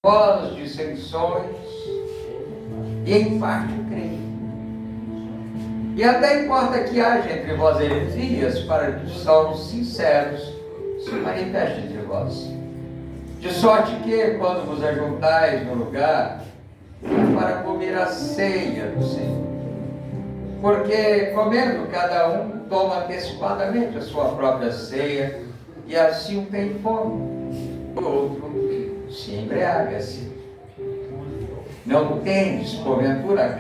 voz, dissensões, e em parte creio. E até importa que haja entre vós heresias, para que os salvos sinceros se manifestem entre vós. De sorte que, quando vos ajuntais no lugar, é para comer a ceia do Senhor. Porque, comendo, cada um toma antecipadamente a sua própria ceia, e assim um tem fome, o outro se embriaga-se. Não tendes, porventura,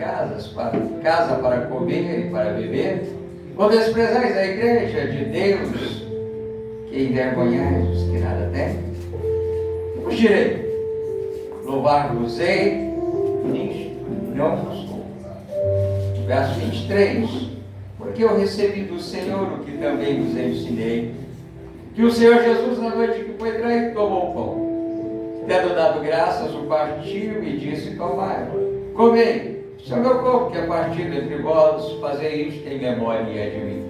casa para comer e para beber? Ou desprezais a igreja de Deus, que envergonhais os que nada têm? Vos direi, louvar-vos-ei, nisto não vos louvo. Verso 23, porque eu recebi do Senhor o que também vos ensinei, que o Senhor Jesus, na noite que foi traído, tomou o pão. Tendo dado graças, o partiu e disse: tomai, comei, isso é o meu corpo que é partido entre vós, fazei isto em memória de mim.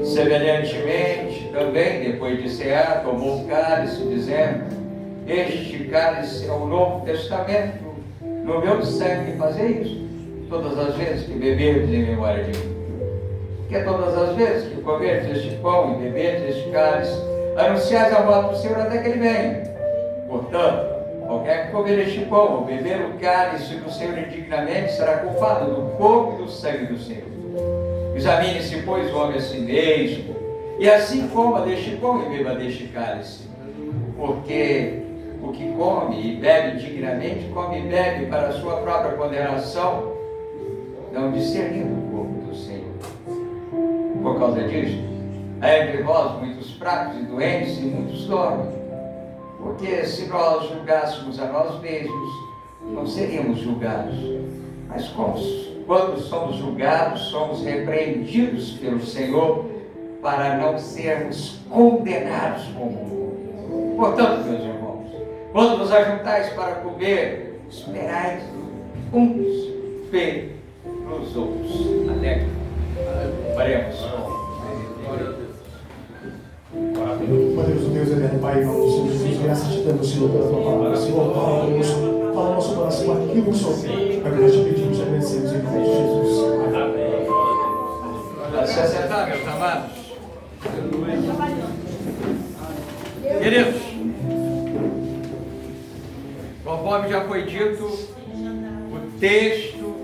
Semelhantemente, também, depois de cear, tomou o cálice, dizendo: este cálice é o Novo Testamento, no meu sangue, fazei isto todas as vezes que beberdes em memória de mim. Porque todas as vezes que comerdes este pão e beberdes este cálice, anunciais a morte do Senhor até que ele venha. Portanto, qualquer que comer este pão ou beber o cálice do Senhor indignamente será culpado do corpo e do sangue do Senhor. Examine-se, pois, o homem a si mesmo, e assim coma deste pão e beba deste cálice. Porque o que come e bebe indignamente, come e bebe para a sua própria condenação, não discernindo o corpo do Senhor. Por causa disto, há entre vós muitos fracos e doentes e muitos dormem. Porque se nós julgássemos a nós mesmos, não seríamos julgados. Mas quando somos julgados, somos repreendidos pelo Senhor para não sermos condenados com o mundo. Portanto, meus irmãos, quando vos ajuntais para comer, esperai uns pelos outros. Até aqui. Oremos. Poderoso Deus, eterno Pai, em nome do Senhor Jesus, graças te damos, Senhor, pela tua palavra. Senhor, fala conosco, fala no nosso coração aquilo que o Senhor tem. É o que nós te pedimos e agradecemos em nome de Jesus. Amém. Para se acertar, meus amados. Queridos, conforme já foi dito, o texto,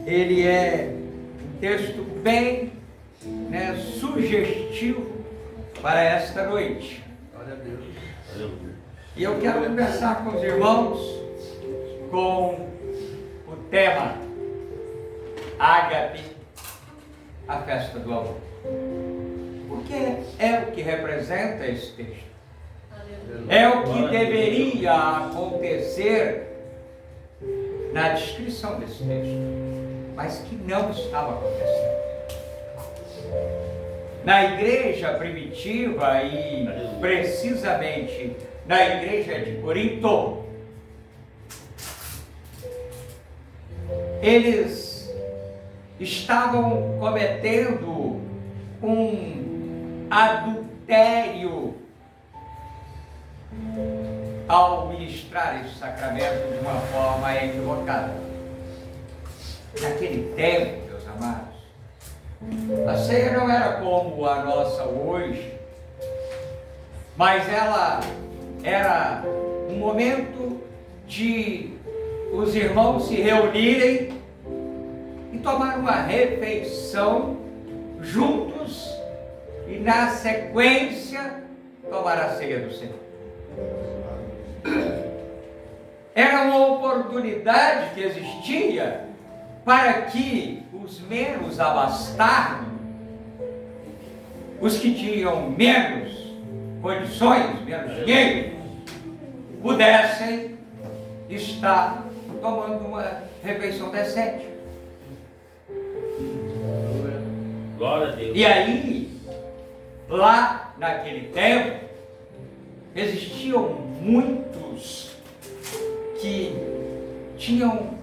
ele é um texto bem sugestivo para esta noite. E eu quero conversar com os irmãos com o tema Ágape, a festa do amor. Porque é o que representa esse texto. É o que deveria acontecer na descrição desse texto, mas que não estava acontecendo. Na igreja primitiva e precisamente na igreja de Corinto, eles estavam cometendo um adultério ao ministrar esse sacramento de uma forma equivocada. Naquele tempo, meus amados, a ceia não era como a nossa hoje, mas ela era um momento de os irmãos se reunirem e tomar uma refeição juntos e, na sequência, tomar a ceia do Senhor. Era uma oportunidade que existia para que os menos abastados, os que tinham menos condições, menos dinheiro, pudessem estar tomando uma refeição decente. Glória a Deus. E aí, lá naquele tempo, existiam muitos que tinham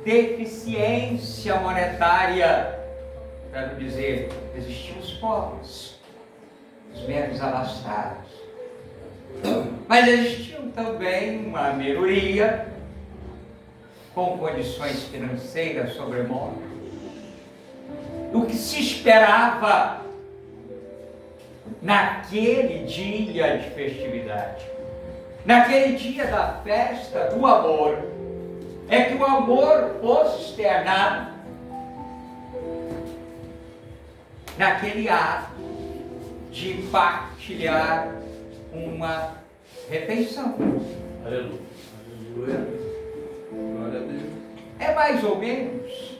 deficiência monetária, para não dizer, existiam os pobres, os menos abastados. Mas existia também uma minoria com condições financeiras sobremodo. O que se esperava naquele dia de festividade, naquele dia da festa do amor, é que o amor fosse externado naquele ato de partilhar uma refeição. Aleluia. Glória a Deus. É mais ou menos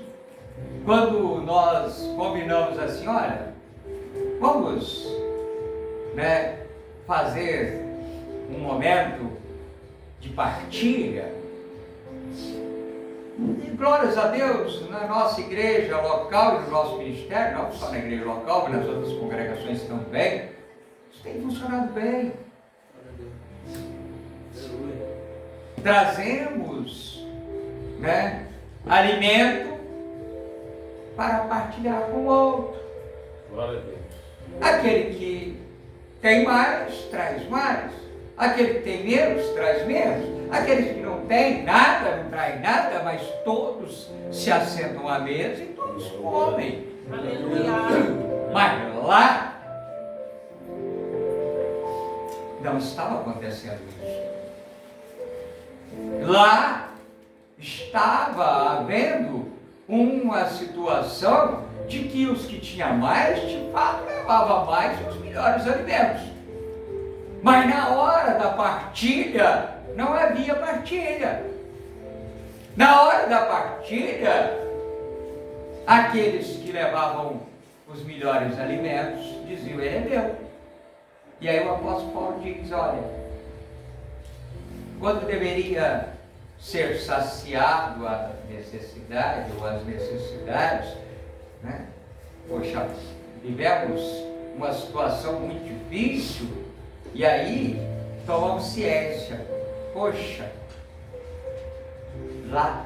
quando nós combinamos assim, olha, vamos, fazer um momento de partilha. E glórias a Deus, na nossa igreja local e no nosso ministério, não só na igreja local, mas nas outras congregações também, isso tem funcionado bem. Trazemos alimento para partilhar com o outro. Glória a Deus. Aquele que tem mais, traz mais. Aquele que tem menos, traz menos. Aquele que não tem nada, não traz nada, mas todos se assentam à mesa e todos comem. Aleluia. Mas lá não estava acontecendo isso. Lá estava havendo uma situação de que os que tinham mais, de fato, levavam mais os melhores alimentos. Mas na hora da partilha, não havia partilha. Na hora da partilha, aqueles que levavam os melhores alimentos diziam, ele é meu. E aí o apóstolo Paulo diz, olha, quando deveria ser saciado a necessidade ou as necessidades, poxa, vivemos uma situação muito difícil e aí tomamos ciência, poxa, lá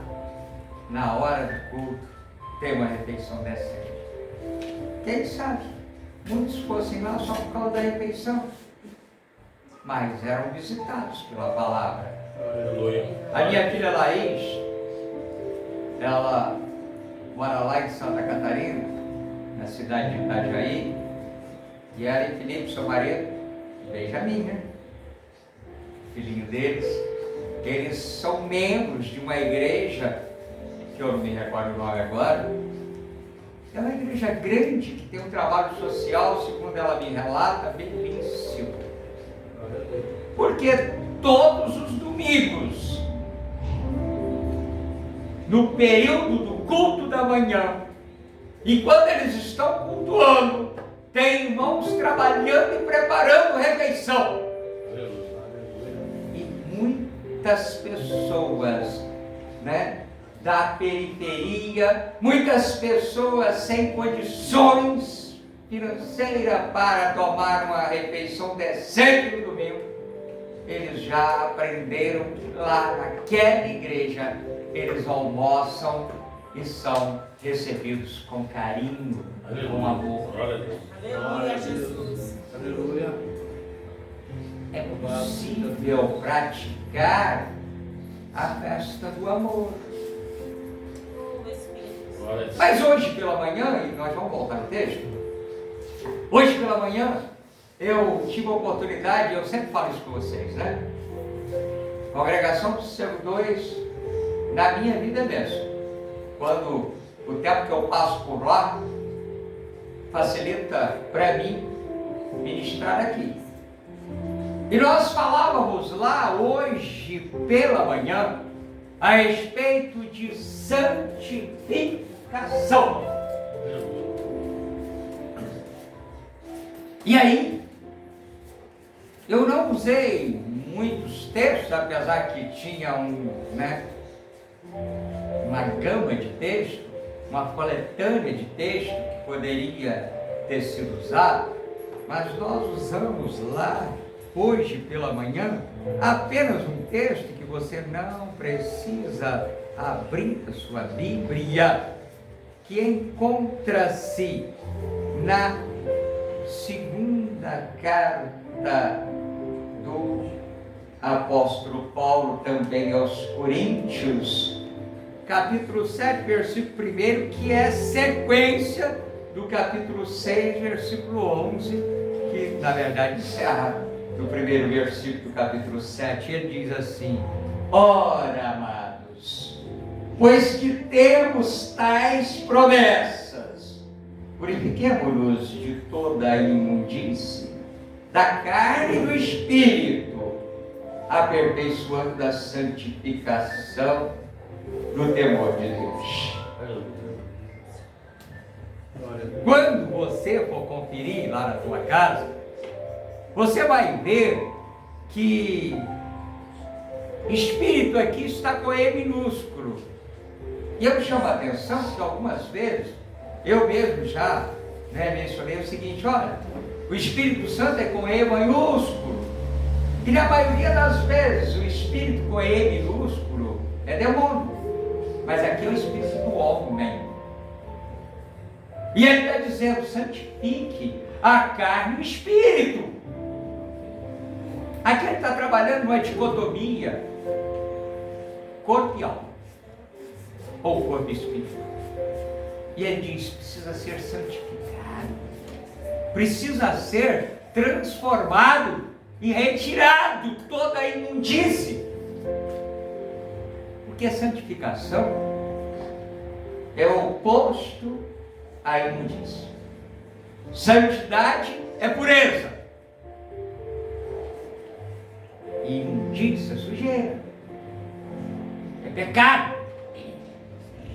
na hora do culto tem uma refeição decente. Quem sabe muitos fossem lá só por causa da refeição, mas eram visitados pela palavra. Aleluia. A minha filha Laís, ela mora lá em Santa Catarina, na cidade de Itajaí, e ela e Felipe, seu marido, Benjamin, filhinho deles, eles são membros de uma igreja, que eu não me recordo o nome agora. É uma igreja grande que tem um trabalho social, segundo ela me relata, belíssimo. Porque todos os domingos, no período do culto da manhã, enquanto eles estão cultuando, tem irmãos trabalhando e preparando refeição. E muitas pessoas, da periferia, muitas pessoas sem condições financeiras para tomar uma refeição decente no domingo, eles já aprenderam que lá naquela igreja eles almoçam e são recebidos com carinho, com amor. Aleluia, Jesus. Aleluia. É possível praticar a festa do amor. Mas hoje pela manhã, e nós vamos voltar no texto, hoje pela manhã eu tive a oportunidade, eu sempre falo isso com vocês, Congregação dos Servidores, na minha vida é bênção. Quando o tempo que eu passo por lá, facilita para mim ministrar aqui. E nós falávamos lá hoje pela manhã a respeito de santificação. E aí, eu não usei muitos textos, apesar que tinha uma gama de texto, uma coletânea de texto que poderia ter sido usado, mas nós usamos lá, hoje pela manhã, apenas um texto que você não precisa abrir a sua Bíblia, que encontra-se na segunda carta do apóstolo Paulo também aos Coríntios, capítulo 7, versículo 1, que é sequência do capítulo 6, versículo 11, que na verdade encerra no primeiro versículo do capítulo 7. Ele diz assim: ora, amados, pois que temos tais promessas, purifiquemo-nos de toda a imundície da carne e do espírito, aperfeiçoando a santificação no temor de Deus. Quando você for conferir lá na tua casa, você vai ver que espírito aqui está com E minúsculo. E eu chamo a atenção que algumas vezes eu mesmo já mencionei o seguinte: olha, o Espírito Santo é com E maiúsculo. E na maioria das vezes o espírito com E minúsculo é demônio. Mas aqui é o espírito do homem. E ele está dizendo: santifique a carne e o espírito. Aqui ele está trabalhando numa dicotomia corpo e alma, ou corpo e espírito. E ele diz: precisa ser santificado, precisa ser transformado e retirado toda a imundície. Porque a santificação é o oposto à imundície. Santidade é pureza, e imundície é sujeira, é pecado,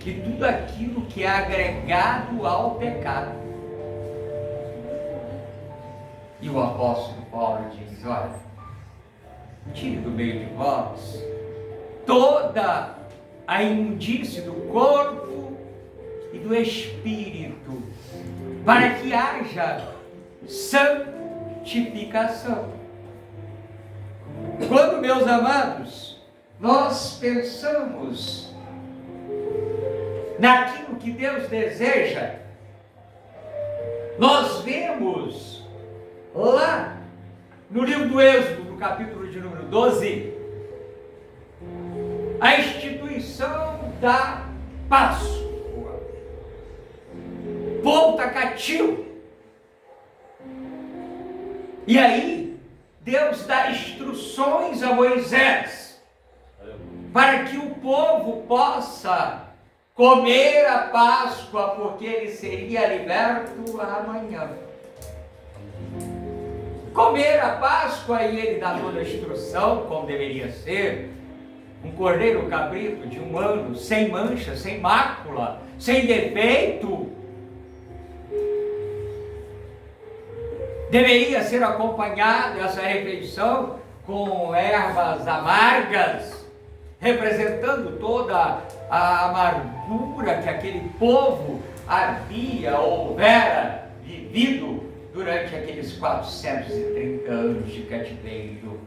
e tudo aquilo que é agregado ao pecado. E o apóstolo Paulo diz: olha, tire do meio de vós toda a imundície do corpo e do espírito, para que haja santificação. Quando, meus amados, nós pensamos naquilo que Deus deseja, nós vemos lá no livro do Êxodo, no capítulo de número 12, a instituição da Páscoa. O povo está cativo. E aí, Deus dá instruções a Moisés para que o povo possa comer a Páscoa, porque ele seria liberto amanhã. Comer a Páscoa, e ele dá toda a instrução, como deveria ser: um cordeiro cabrito de 1 ano, sem mancha, sem mácula, sem defeito. Deveria ser acompanhado essa refeição com ervas amargas, representando toda a amargura que aquele povo havia ou houvera vivido durante aqueles 430 anos de cativeiro.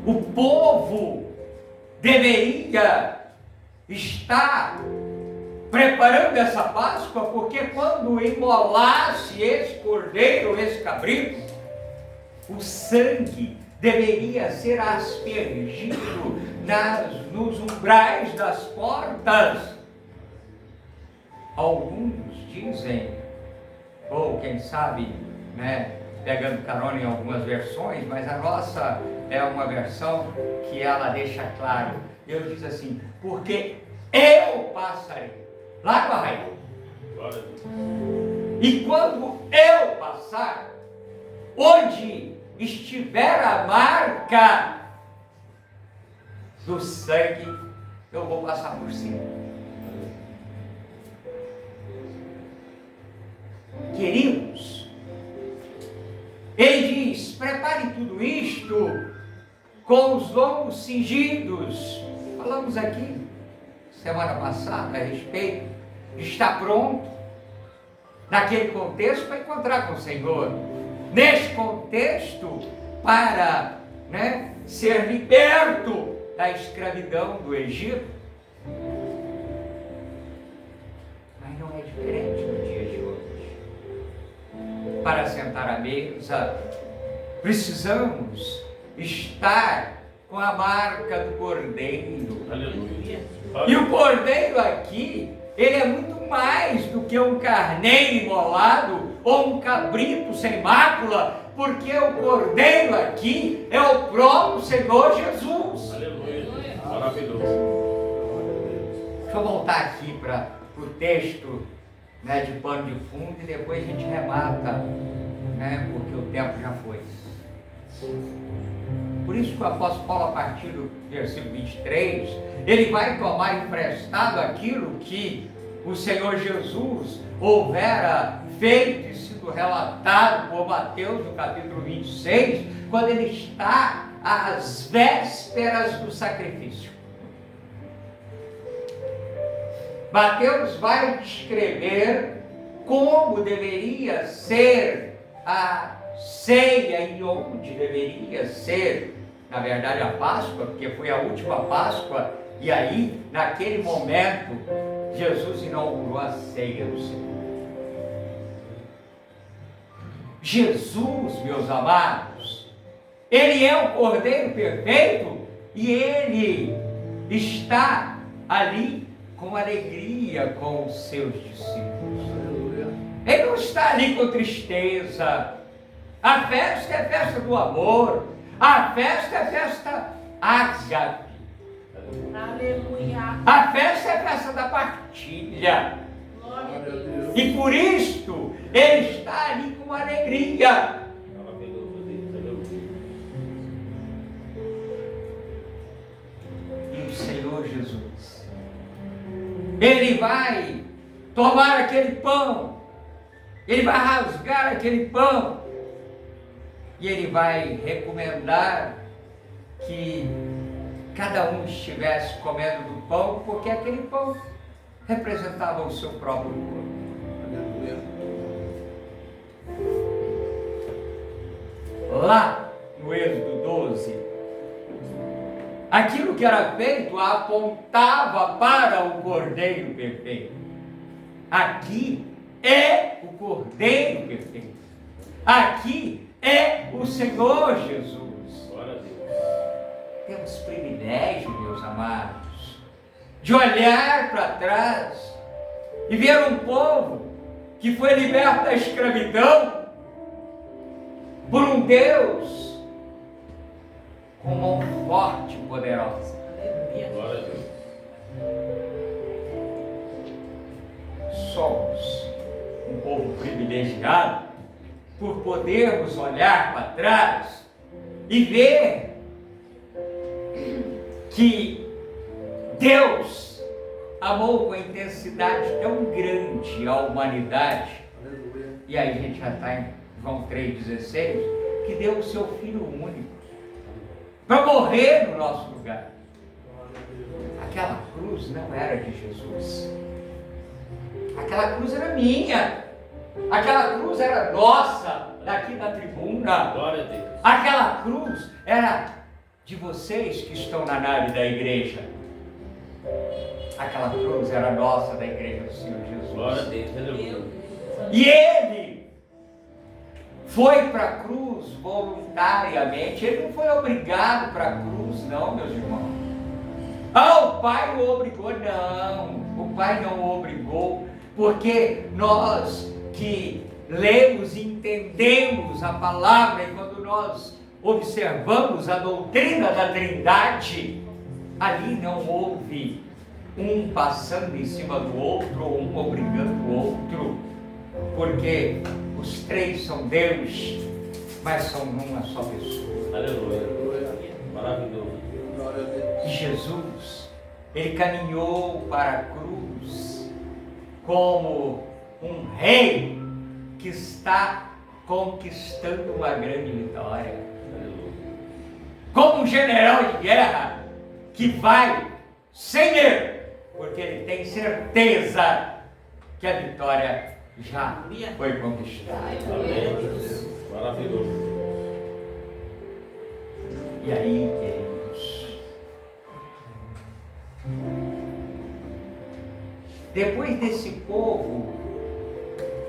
O povo deveria estar preparando essa Páscoa, porque quando imolasse esse cordeiro, esse cabrito, o sangue deveria ser aspergido nos umbrais das portas. Alguns dizem, ou quem sabe, pegando carona em algumas versões, mas a nossa é uma versão que ela deixa claro. Ele diz assim: porque eu passarei lá no arraial, e quando eu passar, onde estiver a marca do sangue, eu vou passar por cima. Queridos, ele diz: prepare tudo isto com os lombos cingidos. Falamos aqui semana passada a respeito de estar pronto naquele contexto para encontrar com o Senhor, neste contexto para ser liberto da escravidão do Egito. Mas não é diferente no dia de hoje. Para sentar à mesa, precisamos estar com a marca do Cordeiro. Aleluia. E o Cordeiro aqui, ele é muito mais do que um carneiro imolado ou um cabrito sem mácula, porque o Cordeiro aqui é o próprio Senhor Jesus. Aleluia. Maravilhoso. Deixa eu voltar aqui para o texto, né, de pano de fundo e depois a gente remata, né, porque o tempo já foi. Por isso que o apóstolo Paulo, a partir do versículo 23, ele vai tomar emprestado aquilo que o Senhor Jesus houvera feito e sido relatado por Mateus no capítulo 26, quando ele está às vésperas do sacrifício. Mateus vai descrever como deveria ser a ceia e onde deveria ser, na verdade, a Páscoa, porque foi a última Páscoa, e aí, naquele momento, Jesus inaugurou a ceia do Senhor. Jesus, meus amados, ele é o Cordeiro perfeito e ele está ali com alegria com os seus discípulos. Ele não está ali com tristeza. A festa é festa do amor. A festa é festa ágape. Aleluia. A festa é festa da partilha. Glória a Deus. E por isto, ele está ali com alegria. Maravilhoso, Deus. Aleluia. E o Senhor Jesus, ele vai tomar aquele pão, ele vai rasgar aquele pão, e ele vai recomendar que cada um estivesse comendo do pão, porque aquele pão representava o seu próprio corpo. Lá no Êxodo 12, aquilo que era feito apontava para o Cordeiro perfeito. Aqui é o Cordeiro perfeito. Aqui é o Senhor Jesus. Glória a Deus. Temos privilégio, meus amados, de olhar para trás e ver um povo que foi liberto da escravidão por um Deus com mão forte e poderosa. Aleluia. Glória a Deus. Somos um povo privilegiado por podermos olhar para trás e ver que Deus amou com intensidade tão grande a humanidade. E aí a gente já está em João 3,16, que deu o seu Filho único para morrer no nosso lugar. Aquela cruz não era de Jesus. Aquela cruz era minha. Aquela cruz era nossa, daqui da tribuna. Glória a Deus. Aquela cruz era de vocês que estão na nave da igreja. Aquela cruz era nossa, da igreja do Senhor Jesus. Glória a Deus. Aleluia. E ele foi para a cruz voluntariamente. Ele não foi obrigado para a cruz, não, meus irmãos. O Pai o obrigou, não. O Pai não o obrigou, porque nós que lemos e entendemos a palavra, e quando nós observamos a doutrina da Trindade, ali não houve um passando em cima do outro ou um obrigando o outro, porque os três são Deus, mas são uma só pessoa. Aleluia. Maravilhoso. E Jesus, ele caminhou para a cruz como um rei que está conquistando uma grande vitória, Aleluia. como um general de guerra que vai sem medo, porque ele tem certeza que a vitória já foi conquistada. Amém. Maravilhoso. E aí, queridos, depois desse povo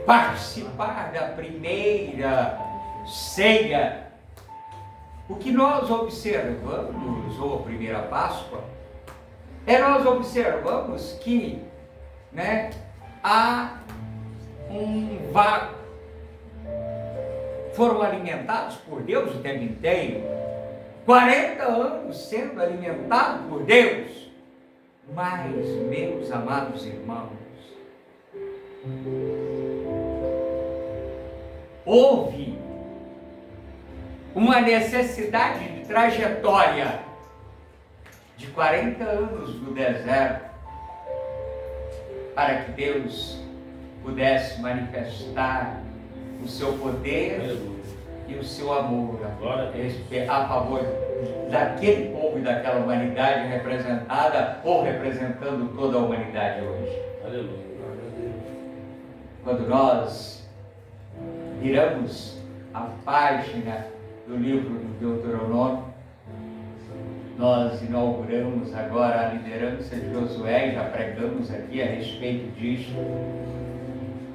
participar da primeira ceia, o que nós observamos, ou a primeira Páscoa, nós observamos que, né, há um vácuo. Foram alimentados por Deus o tempo inteiro, 40 anos sendo alimentados por Deus. Mas, meus amados irmãos, houve uma necessidade de trajetória de 40 anos no deserto para que Deus pudesse manifestar o seu poder e o seu amor a favor daquele povo e daquela humanidade representada ou representando toda a humanidade hoje. Aleluia. Quando nós viramos a página do livro do Deuteronômio, nós inauguramos agora a liderança de Josué, já pregamos aqui a respeito disso,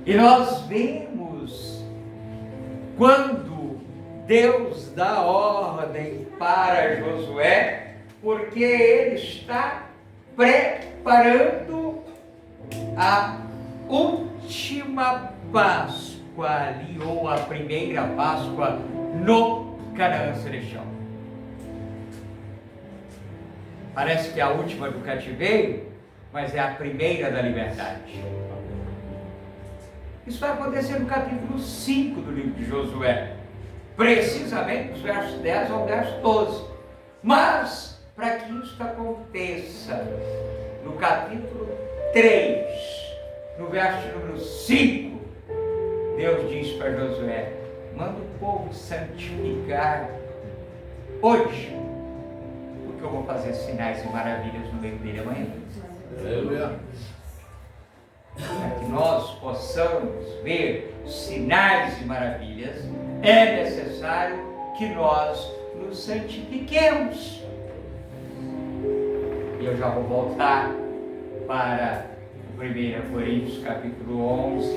e nós vemos quando Deus dá ordem para Josué, porque ele está preparando a última Páscoa ali, ou a primeira Páscoa no Canaã Celestial. Parece que é a última do cativeiro, mas é a primeira da liberdade. Isso vai acontecer no capítulo 5 do livro de Josué, precisamente dos versos 10 ao verso 12. Mas, para que isso aconteça, no capítulo 3, no verso número 5, Deus diz para Josué: manda o povo santificar hoje, porque eu vou fazer sinais e maravilhas no meio dele amanhã. Aleluia. Para que nós possamos ver sinais e maravilhas, é necessário que nós nos santifiquemos. E eu já vou voltar para 1 Coríntios capítulo 11,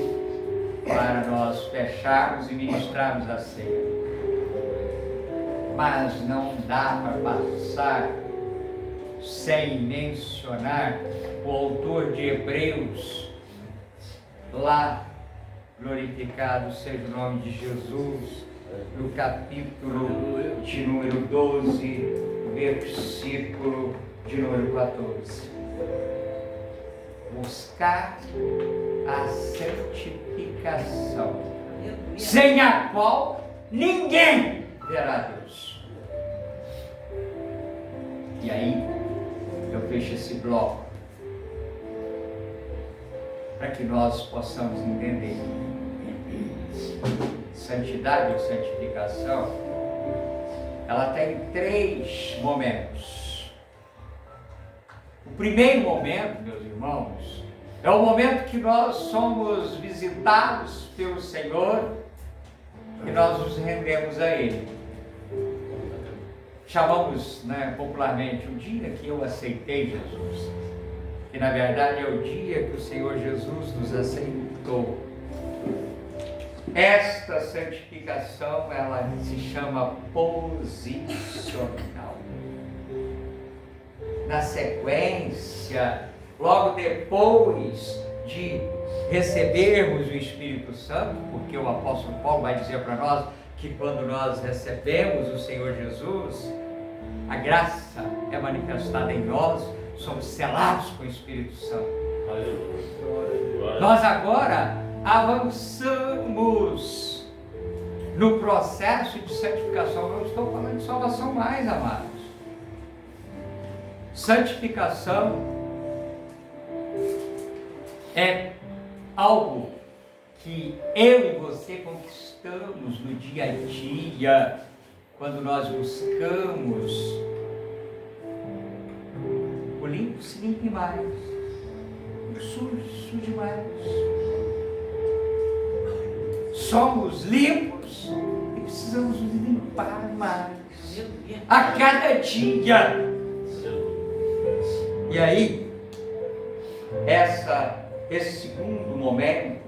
para nós fecharmos e ministrarmos a ceia. Mas não dá para passar sem mencionar o autor de Hebreus, lá, glorificado seja o nome de Jesus, no capítulo de número 12, versículo de número 14. Buscar a santificação, sem a qual ninguém verá Deus. E aí, eu fecho esse bloco, para que nós possamos entender. Santidade ou santificação, ela tem 3 momentos. O primeiro momento, meus irmãos, é o momento que nós somos visitados pelo Senhor e nós nos rendemos a Ele. Chamamos, popularmente, o dia que eu aceitei Jesus, que na verdade é o dia que o Senhor Jesus nos aceitou. Esta santificação, ela se chama posicional. Na sequência, logo depois de recebermos o Espírito Santo, porque o apóstolo Paulo vai dizer para nós que quando nós recebemos o Senhor Jesus, a graça é manifestada em nós, somos selados com o Espírito Santo. Nós agora avançamos no processo de santificação. Não estou falando de salvação mais, amados. Santificação é algo que eu e você conquistamos no dia a dia, quando nós buscamos o limpo se limpe mais, o sujo suje mais. Somos limpos e precisamos nos limpar mais a cada dia. E aí, esse segundo momento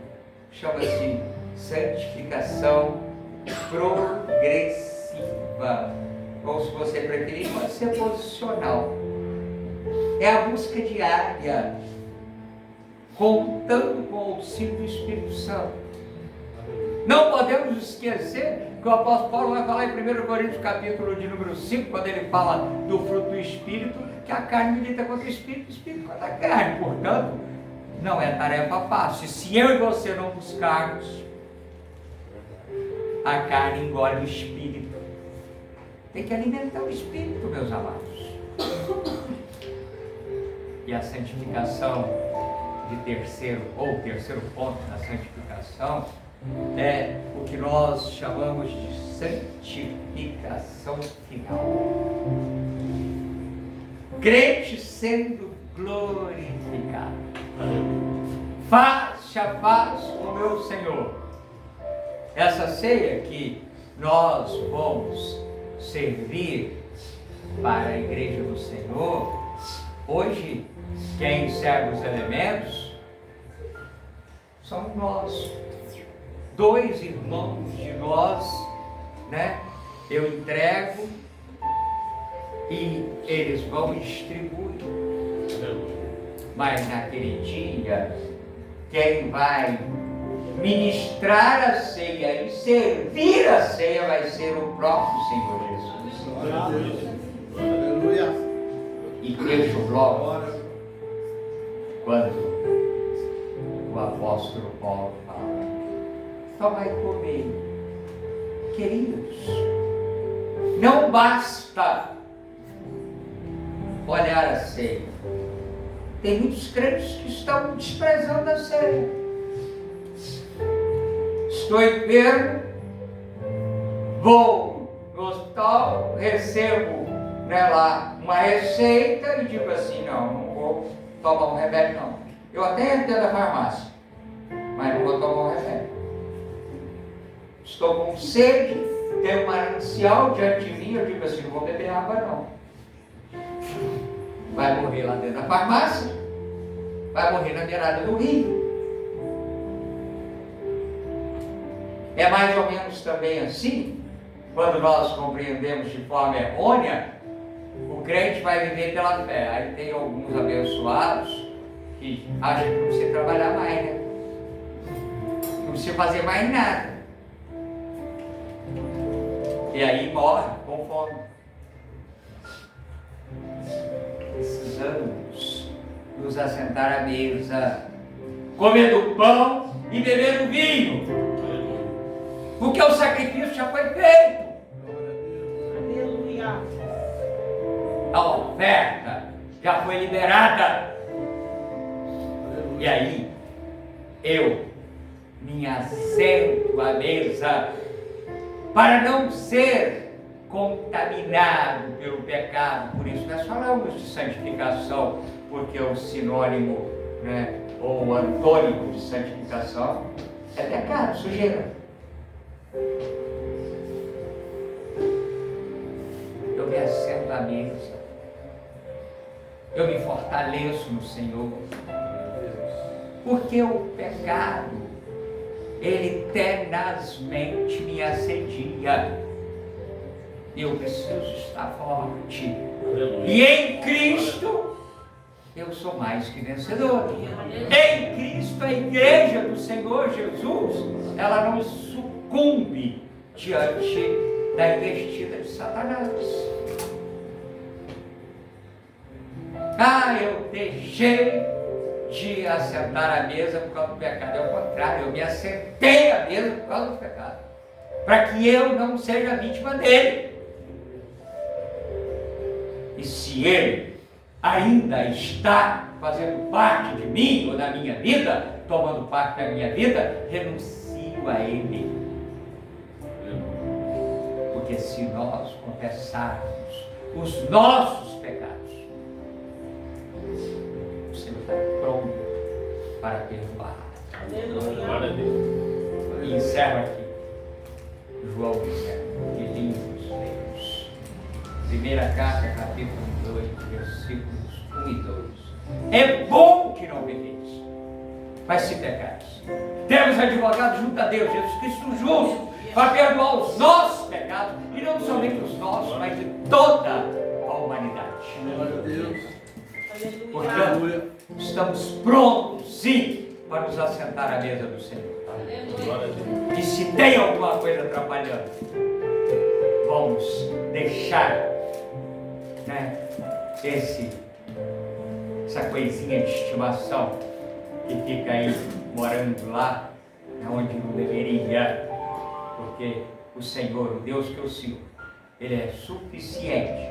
chama-se santificação progressiva. ou se você preferir, pode ser posicional. É a busca diária, contando com o auxílio do Espírito Santo. Não podemos esquecer que o apóstolo Paulo vai falar em 1 Coríntios capítulo de número 5, quando ele fala do fruto do Espírito, que a carne milita contra o Espírito contra a carne. Portanto, não é tarefa fácil. Se eu e você não buscarmos, a carne engole o Espírito. Tem que alimentar o Espírito, meus amados. E a santificação de terceiro ponto da santificação é o que nós chamamos de santificação final. Crente sendo glorificado, face a face com o meu Senhor. Essa ceia que nós vamos servir para a igreja do Senhor, hoje quem serve os elementos somos nós, 2 irmãos de nós, né? Eu entrego e eles vão distribuir. Mas naquele dia, quem vai ministrar a ceia e servir a ceia vai ser o próprio Senhor Jesus. Aleluia. E fecha o bloco quando o apóstolo Paulo fala: tomai e comei. Queridos, não basta olhar a ceia. Tem muitos crentes que estão desprezando a ceia. Estou enfermo, vou no hospital, recebo, né, lá uma receita e digo assim: não vou tomar um remédio não. Eu até entendo a farmácia, mas não vou tomar um remédio. Estou com sede, tenho um manancial diante de mim, eu digo assim: não vou beber água não. Vai morrer lá dentro da farmácia, vai morrer na beirada do rio. É mais ou menos também assim, quando nós compreendemos de forma errônea, o crente vai viver pela fé. Aí tem alguns abençoados que acham que não precisa trabalhar mais, né? Não precisa fazer mais nada. E aí morre com fome. Precisamos nos assentar à mesa, comendo pão e bebendo vinho. Porque o sacrifício já foi feito. Aleluia. A oferta já foi liberada. E aí, eu me assento à mesa para não ser contaminado pelo pecado. Por isso nós falamos de santificação, porque o sinônimo, né, ou o antônimo de santificação é pecado, sujeira. Eu me assento à mesa, eu me fortaleço no Senhor, porque o pecado, ele tenazmente me assedia. Eu preciso estar forte. E em Cristo, eu sou mais que vencedor. Em Cristo, a igreja do Senhor Jesus, ela não sucumbe diante da investida de Satanás. Eu deixei de assentar à mesa por causa do pecado. É o contrário, eu me assentei à mesa por causa do pecado, para que eu não seja vítima dele. E se ele ainda está fazendo parte de mim ou da minha vida, tomando parte da minha vida, renuncio a ele. Porque se nós confessarmos os nossos pecados, o Senhor está pronto para perdoar. E encerra aqui João 7, que lindos livros. Primeira carta, capítulo 2, versículos 1 e 2. É bom que não pequeis, mas se pecares, temos advogado junto a Deus, Jesus Cristo justo, para perdoar os nossos pecados, e não somente os nossos, mas de toda a humanidade. Glória a Deus. Portanto, estamos prontos, sim, para nos assentar à mesa do Senhor. Glória a Deus. E se tem alguma coisa atrapalhando, vamos deixar, né, essa coisinha de estimação que fica aí morando lá, onde não deveria, porque o Senhor, o Deus que eu sirvo, Ele é suficiente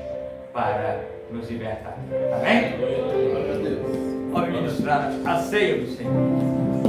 para nos libertar. Amém? Glória a Deus. Vamos ministrar a ceia do Senhor.